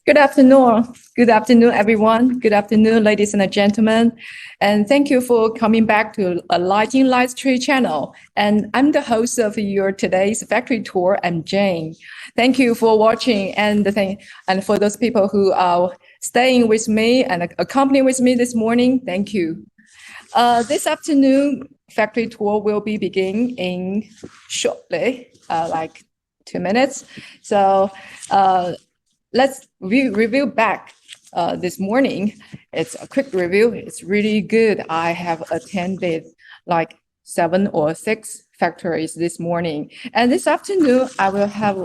Good afternoon. Good afternoon, everyone. Good afternoon, ladies and gentlemen. And thank you for coming back to a Lighting Lightstrade channel. And I'm the host of your today's factory tour. I'm Jane. Thank you for watching and for those people who are staying with me and accompanying with me this morning. Thank you. This afternoon, factory tour will be beginning shortly, like 2 minutes. So let's review back this morning. It's a quick review. It's really good. I have attended like 7 or 6 factories this morning. And this afternoon, I will have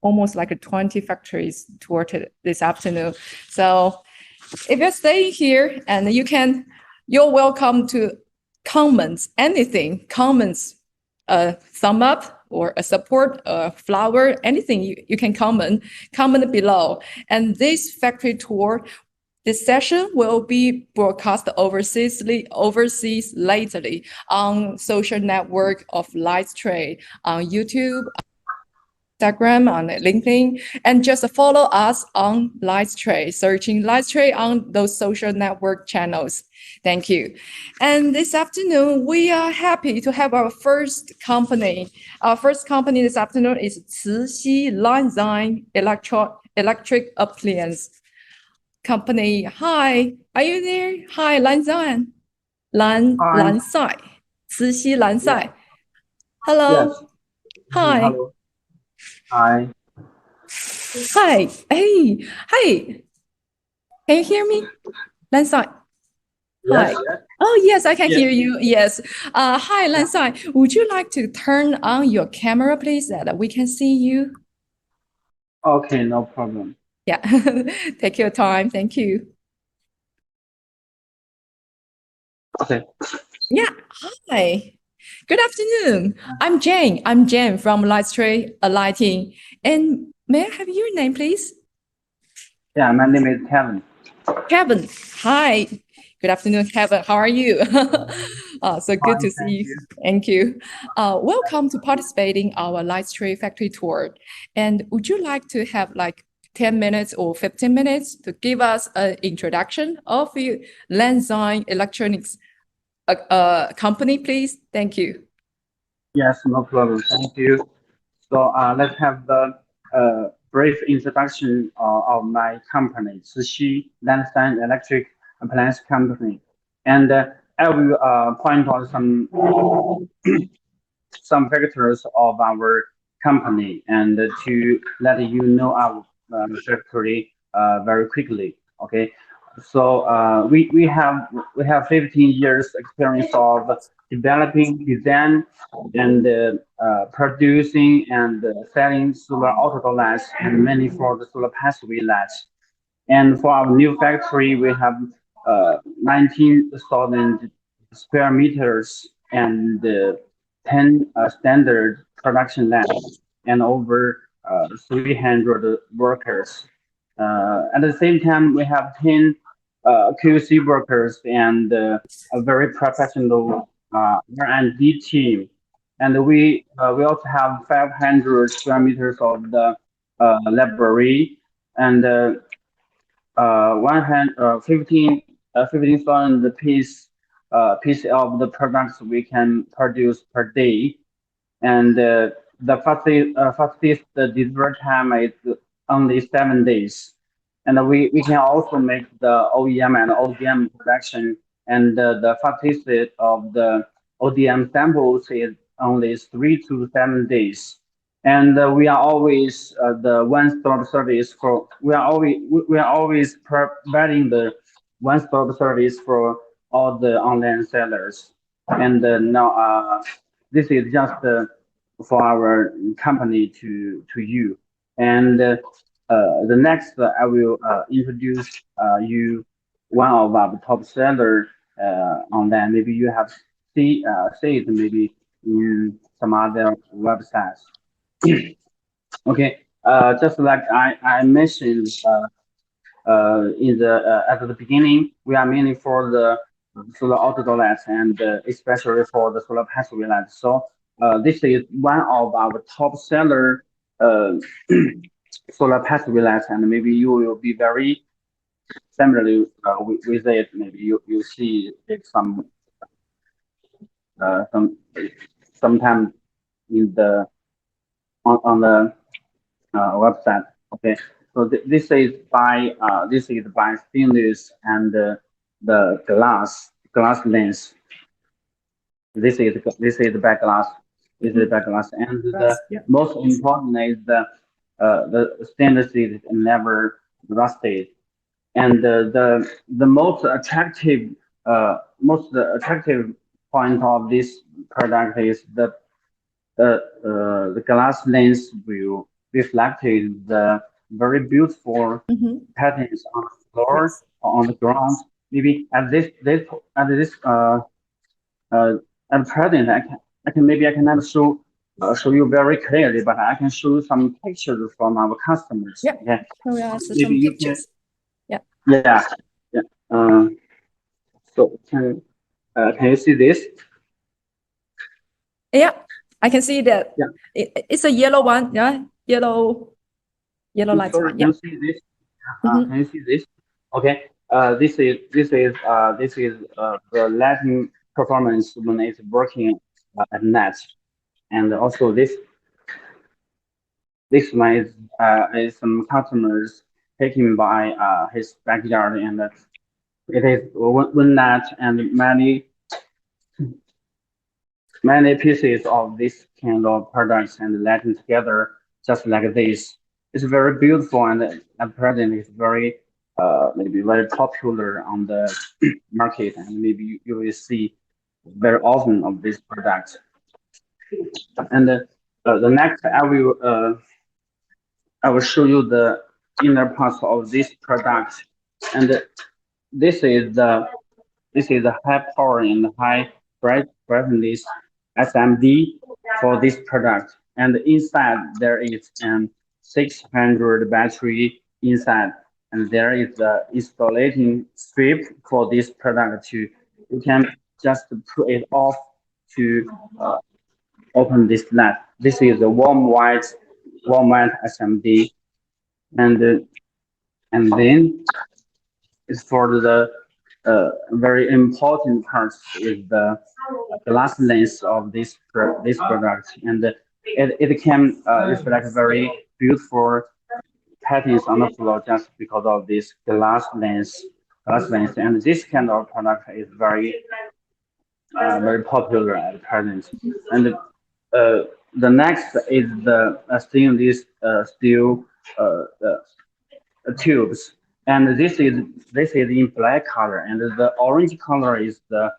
almost like a 20 factories tour this afternoon. So if you're staying here and you're welcome to comments, anything, comments, thumb up, or a support, a flower, anything you can comment below. And this factory tour, this session will be broadcast overseas lately on social network of Lightstrade, on YouTube, Instagram, on LinkedIn, and just follow us on Lightstrade, searching Lightstrade on those social network channels. Thank you. And this afternoon, we are happy to have our first company. Our first company this afternoon is CIXI Landsign Electric Appliance Company. Hi, are you there? Hi, Landsign. Landsign. CIXI Landsign. Hello. Yes. Hi. Hello. Hi. Hi. Hey. Hi. Can you hear me? Landsign. Hi. Yes. Oh, yes, I can Yes. hear you. Yes. Hi, Landsign. Would you like to turn on your camera, please, so that we can see you? Okay, no problem. Yeah. Take your time. Thank you. Okay. Yeah. Hi. Good afternoon. I'm Jane. I'm Jane from Lightstrade Lighting. And may I have your name, please? Yeah, my name is Kevin. Kevin. Hi. Good afternoon, Kevin. How are you? So good to Fine, see thank you. you. Thank you. Welcome to participating our Lightstrade factory tour. And would you like to have like 10 minutes or 15 minutes to give us an introduction of the Landsign Electronics company, please? Thank you. Yes, no problem. Thank you. So let's have the brief introduction of my company, CIXI Landsign Electric Appliance Company, and I will point out some factors of our company and to let you know our factory very quickly. Okay, so we have 15 years experience of developing, design, and producing and selling solar outdoor lights and many for the solar pathway lights. And for our new factory, we have 19,000 square meters and 10 standard production labs and over 300 workers. At the same time, we have 10 QC workers and a very professional R&D team. And we also have 500 square meters of the library and 15,000 piece of the products we can produce per day, and the fastest delivery time is only 7 days. And we can also make the OEM and ODM production, and the fastest of the ODM samples is only 3 to 7 days. And we are always the one-stop service for. We are always providing the one-stop service for all the online sellers. And now this is just for our company to you. And the next I will introduce you one of our top seller online. Maybe you have see it maybe in some other websites. Okay, just like I mentioned in the at the beginning, we are mainly for the solar outdoor lights and especially for the solar pathway lights. So this is one of our top seller uh, solar passive light, and maybe you will be very familiar with it. Maybe you see it some sometime in the on the website. Okay, so this is by stainless and the glass lens. This is the back glass. This is the back glass, and the most important is the stainless is never rusted. And the most attractive point of this product is the glass lens will reflect the very beautiful patterns on the floor or on the ground. Maybe at this at present I cannot show you very clearly, but I can show you some pictures from our customers. Yeah. Okay. Oh, yeah, so Maybe some you pictures. can. Yeah. Yeah. So can you see this? Yeah, I can see that. Yeah. It's a yellow one. Yeah, yellow light. Sorry, Yeah. can you see this? Can you see this? Okay. This is the lighting performance when it's working at night, and also this one is some customers taken by his backyard, and it is one night and many pieces of this kind of products and lighting together just like this. It's very beautiful, and at present it's very maybe very popular on the market, and maybe you will see very often of this product. And the next I will show you the inner parts of this product, and this is the this is the high power and high brightness SMD for this product. And inside there is an 600 battery inside, and there is the insulating strip for this product to you can just put it off to open this light. This is a warm white SMD, and then is for the very important part is the glass lens of this product, and it can reflect very beautiful patterns on the floor just because of this glass lens, and this kind of product is very popular at present. And the next is the stainless steel tubes, and this is in black color, and the orange color is the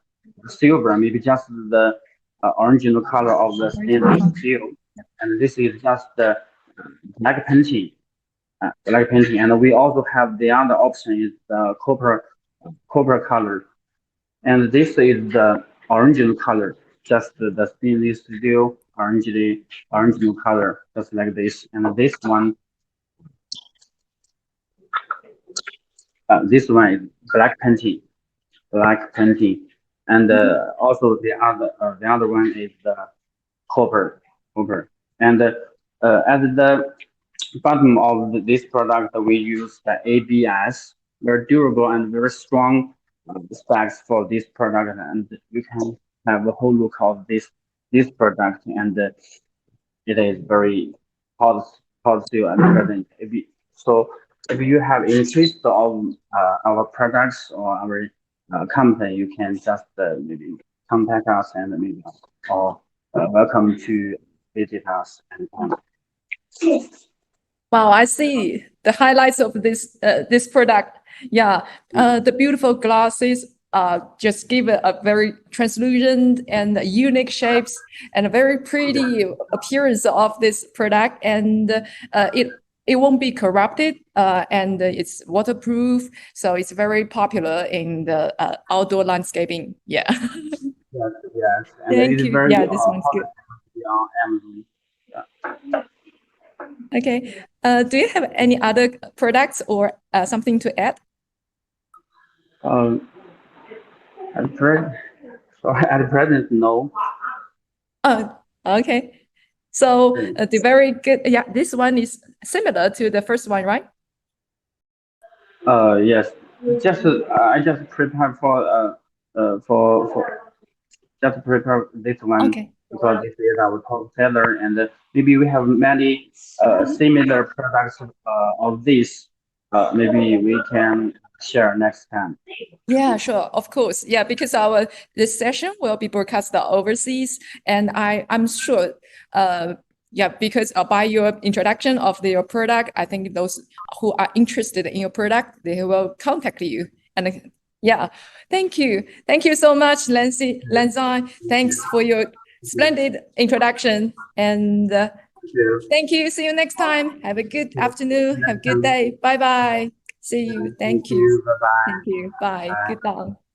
silver, maybe just the original color of the stainless steel, and this is just the black painting, and we also have the other option is the copper color, and this is the original color, just the stainless steel original color, just like this, and this one is black painting, and also the other one is the copper, and at the bottom of this product we use the ABS, very durable and very strong specs for this product, and you can have the whole look of this product, and it is very positive and present. If you have interest of our products or our company, you can just maybe contact us, and maybe or welcome to visit us. And wow, I see the highlights of this product. Yeah, the beautiful glasses just give it a very translucent and unique shapes and a very pretty appearance of this product, and it won't be corrupted, and it's waterproof, so it's very popular in the outdoor landscaping. Yeah. yes, and Thank it is you. very Yeah, this one's good. on Amazon. Yeah. Okay. Do you have any other products or something to add? At present, no. Oh, okay. So the very good, yeah, this one is similar to the first one, right? Yes. I just prepare for just prepare this one Okay. because this is our top seller, and maybe we have many similar products of this. Maybe we can share next time. Yeah, sure, of course. Yeah, because this session will be broadcasted overseas, and I'm sure, yeah, because by your introduction of your product, I think those who are interested in your product, they will contact you. And yeah, thank you so much, Landsign. Thanks for your splendid introduction, and Thank you. thank you. See you next time. Have a good afternoon. Have a good day. Bye bye. See you. Thank Thank you. you. Bye bye. Thank you. Bye. Bye. Goodbye.